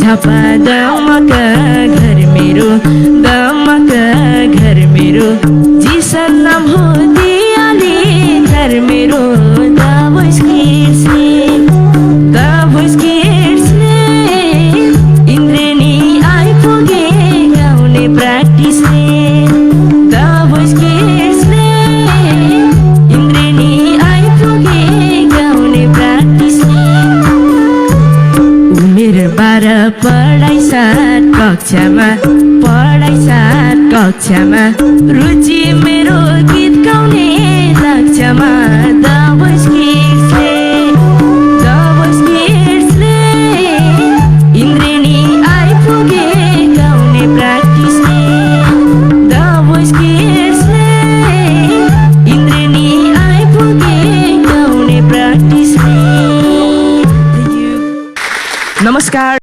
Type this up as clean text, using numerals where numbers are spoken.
झापा दमका घर मेरो, दमका घर मेरो, जीसन नाम हो दियाले घर मेरो। द भोइस किड्सले इन्द्रेणी आइपुगे गाउने प्र्याक्टिसले। द भोइस किड्सले इन्द्रेणी आइपुगे गाउने प्र्याक्टिसले। उमेर 12 पढाइ 7 कक्षामा, पढाइ 7 कक्षामा, रुचि मेरो गीत गाउने लक्ष्यमा। द भोइस किड्सले इन्द्रेणी आइपुगे गाउने प्र्याक्टिसले। द भोइस किड्सले इन्द्रेणी आइपुगे गाउने प्र्याक्टिसले। नमस्कार।